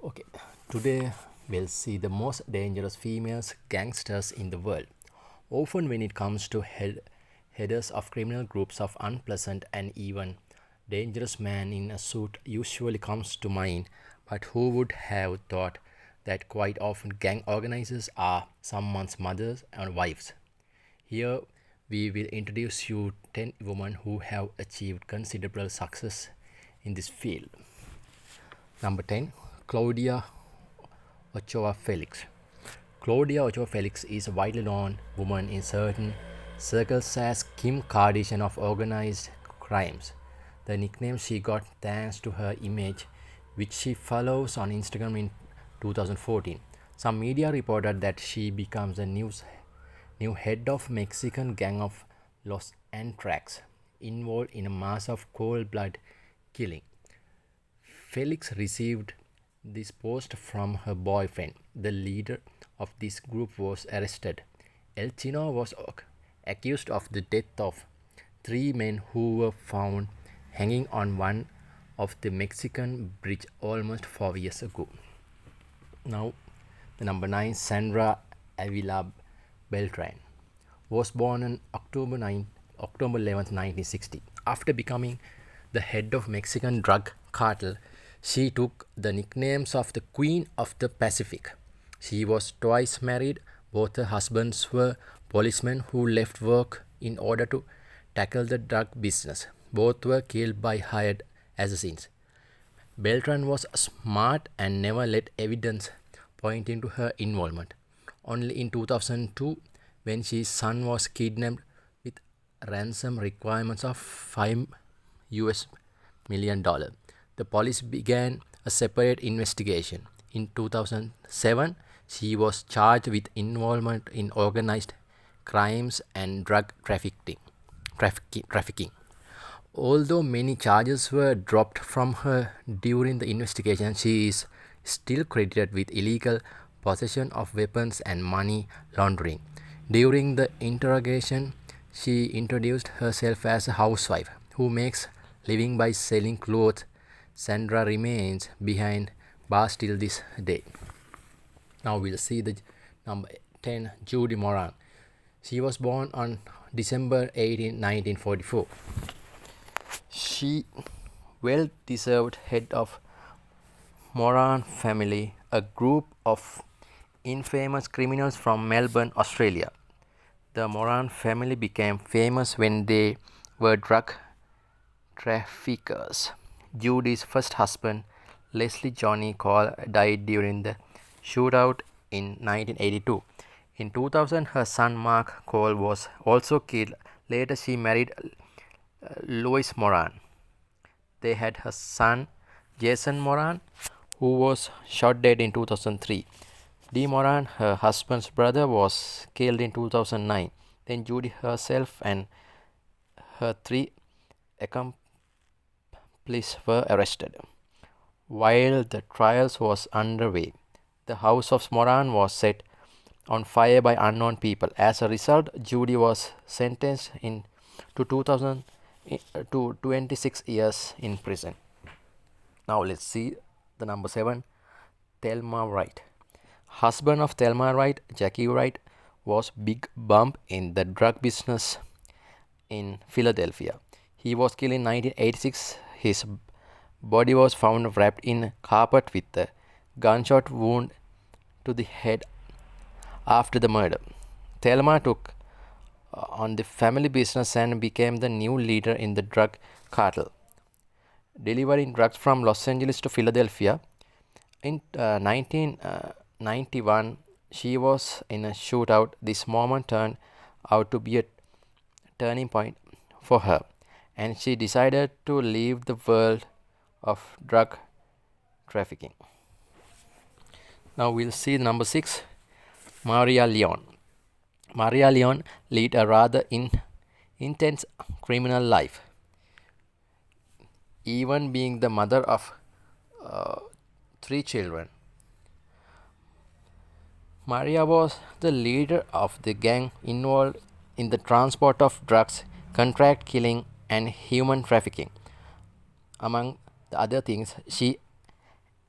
Okay, today we'll see the most dangerous females gangsters in the world. Often, when it comes to headers of criminal groups of unpleasant and even dangerous man in a suit usually comes to mind, but who would have thought that quite often gang organizers are someone's mothers and wives? Here we will introduce you 10 women who have achieved considerable success in this field. Number 10, Claudia Ochoa Felix. Claudia Ochoa Felix is a widely known woman in certain circles as Kim Kardashian of organized crimes. The nickname she got thanks to her image, which she follows on Instagram in 2014. Some media reported that she becomes the new head of Mexican gang of Los Antrax, involved in a mass of cold-blood killing. Felix received this post from her boyfriend. The leader of this group was arrested. El Chino was accused of the death of three men who were found hanging on one of the Mexican bridge almost 4 years ago. Now, the number 9, Sandra Avila Beltran, was born on October 11, 1960. After becoming the head of Mexican drug cartel, she took the nicknames of the Queen of the Pacific. She was twice married. Both her husbands were policemen who left work in order to tackle the drug business. Both were killed by hired assassins. Beltran was smart and never let evidence pointing to her involvement. Only in 2002, when his son was kidnapped with ransom requirements of $5 million, the police began a separate investigation. In 2007, she was charged with involvement in organized crimes and drug trafficking. Although many charges were dropped from her during the investigation, she is still credited with illegal possession of weapons and money laundering. During the interrogation, she introduced herself as a housewife who makes living by selling clothes. Sandra remains behind bars till this day. Now we'll see the number 10, Judy Moran. She was born on December 18, 1944. She well-deserved head of Moran family, a group of infamous criminals from Melbourne, Australia. The Moran family became famous when they were drug traffickers. Judy's first husband, Leslie Johnny Cole, died during the shootout in 1982. In 2000, her son Mark Cole was also killed. Later, she married Louis Moran. They had her son Jason Moran, who was shot dead in 2003. Dee Moran, her husband's brother, was killed in 2009. Then Judy herself and her three accomplices were arrested. While the trials was underway, the house of Moran was set on fire by unknown people. As a result, Judy was sentenced to 26 years in prison. Now let's see the number 7, Thelma Wright. Husband of Thelma Wright, Jackie Wright, was big bump in the drug business in Philadelphia. He was killed in 1986. His body was found wrapped in carpet with a gunshot wound to the head after the murder. Thelma took on the family business and became the new leader in the drug cartel, delivering drugs from Los Angeles to Philadelphia. In 1991, she was in a shootout. This moment turned out to be a turning point for her, and she decided to leave the world of drug trafficking. Now we'll see number 6, Maria Leon. Maria Leon led a rather intense criminal life, even being the mother of 3 children. Maria was the leader of the gang involved in the transport of drugs, contract killing, and human trafficking. Among the other things, she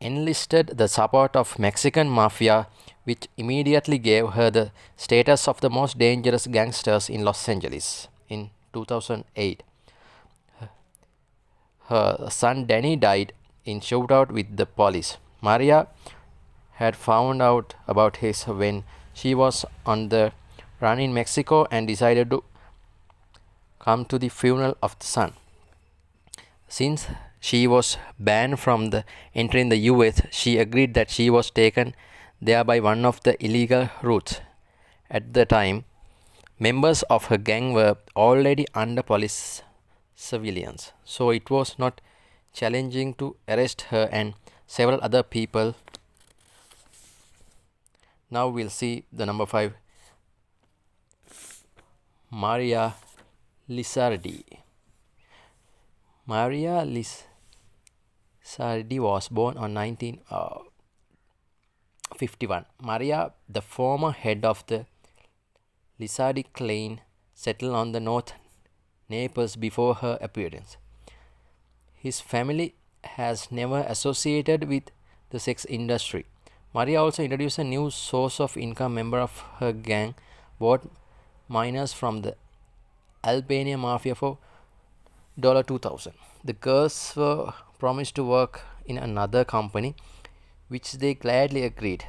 enlisted the support of Mexican mafia, which immediately gave her the status of the most dangerous gangsters in Los Angeles. In 2008, her son Danny died in shootout with the police. Maria had found out about his when she was on the run in Mexico and decided to come to the funeral of the son. Since she was banned from entering the US, she agreed that she was taken there by one of the illegal routes. At the time, members of her gang were already under police surveillance, so it was not challenging to arrest her and several other people. Now we'll see the number 5, Maria Lizardi. Maria Lizardi was born on 1951. Maria, the former head of the Lizardi clan, settled on the North Naples before her appearance. His family has never associated with the sex industry. Maria also introduced a new source of income. Member of her gang bought minors from the Albanian mafia for $2,000. The girls were promised to work in another company, which they gladly agreed,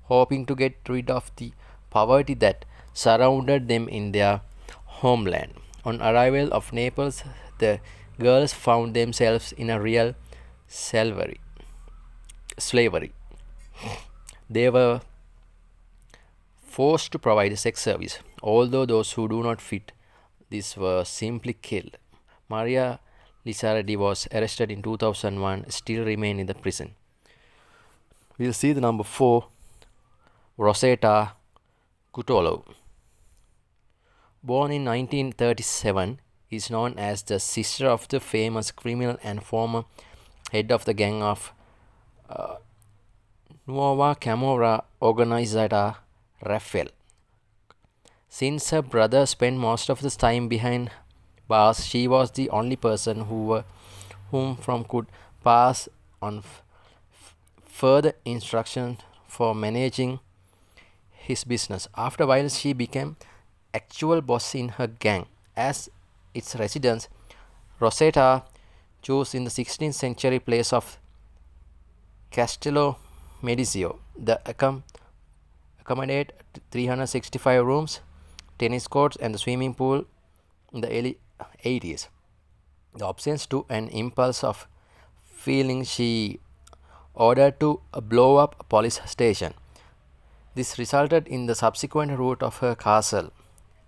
hoping to get rid of the poverty that surrounded them in their homeland. On arrival of Naples, the girls found themselves in a real slavery. They were forced to provide a sex service, although those who do not fit this were simply killed. Maria Lizardi was arrested in 2001, still remain in the prison. We'll see the number 4, Rosetta Cutolo. Born in 1937, is known as the sister of the famous criminal and former head of the gang of Nuova Camorra Organizada, Rafael. Since her brother spent most of his time behind bars, she was the only person whom could pass on further instructions for managing his business. After a while, she became actual boss in her gang. As its residence, Rosetta chose in the 16th century place of Castello Mediceo. The accommodate 365 rooms, tennis courts, and the swimming pool in the early 80s. The absence to an impulse of feeling, she ordered to blow up a police station. This resulted in the subsequent rout of her castle,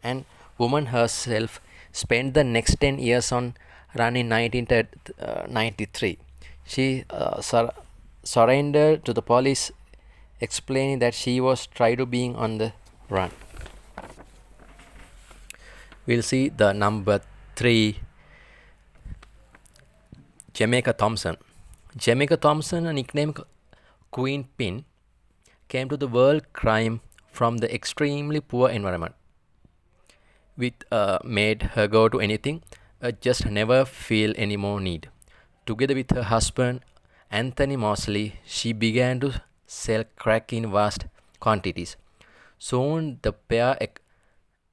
and woman herself spent the next 10 years on run in 1993. She surrendered to the police, explaining that she was tired of being on the run. We'll see the number 3, Jamaica Thompson. Jamaica Thompson, a nickname Queen Pin, came to the world crime from the extremely poor environment, which made her go to anything, just never feel any more need. Together with her husband, Anthony Mosley, she began to sell crack in vast quantities. Soon, the pair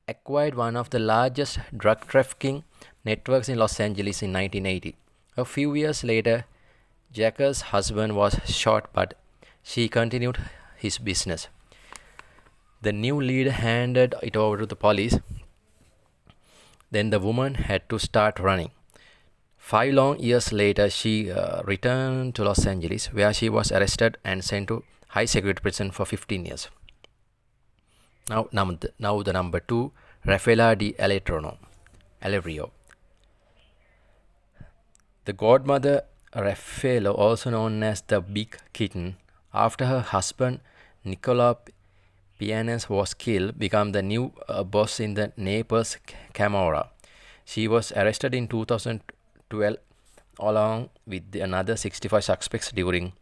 acquired one of the largest drug trafficking networks in Los Angeles in 1980. A few years later, Jacker's husband was shot, but she continued his business. The new leader handed it over to the police. Then the woman had to start running. 5 long years later, she returned to Los Angeles, where she was arrested and sent to high security prison for 15 years. Now the number 2, Rafaela di Alerio. The godmother Raffaello, also known as the Big Kitten, after her husband Nicola Pianes was killed, became the new boss in the Naples Camorra. She was arrested in 2012 along with another 65 suspects during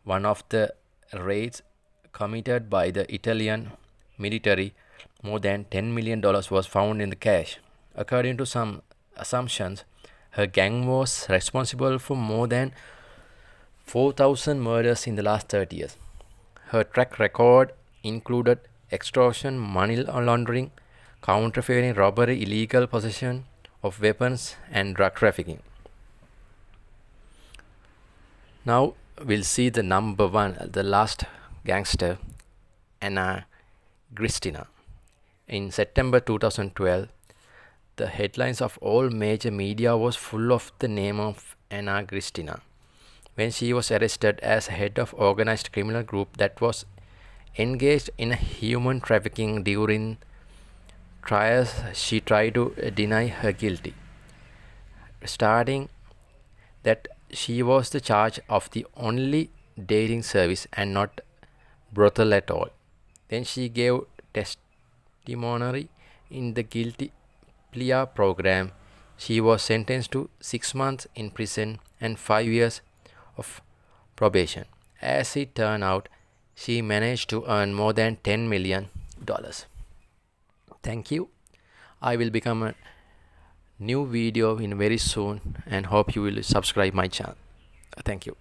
one of the raids committed by the Italian military. More than $10 million was found in the cash. According to some assumptions, her gang was responsible for more than 4,000 murders in the last 30 years. Her track record included extortion, money laundering, counterfeiting, robbery, illegal possession of weapons, and drug trafficking. Now we'll see the number one, the last gangster, Anna Gristina. In September 2012, the headlines of all major media was full of the name of Anna Gristina when she was arrested as head of organized criminal group that was engaged in human trafficking. During trials, she tried to deny her guilty, stating that she was the charge of the only dating service and not brothel at all. Then she gave testimony in the guilty plea program. She was sentenced to 6 months in prison and 5 years of probation. As it turned out, she managed to earn more than $10 million. Thank you. I will become a new video in very soon and hope you will subscribe my channel. Thank you.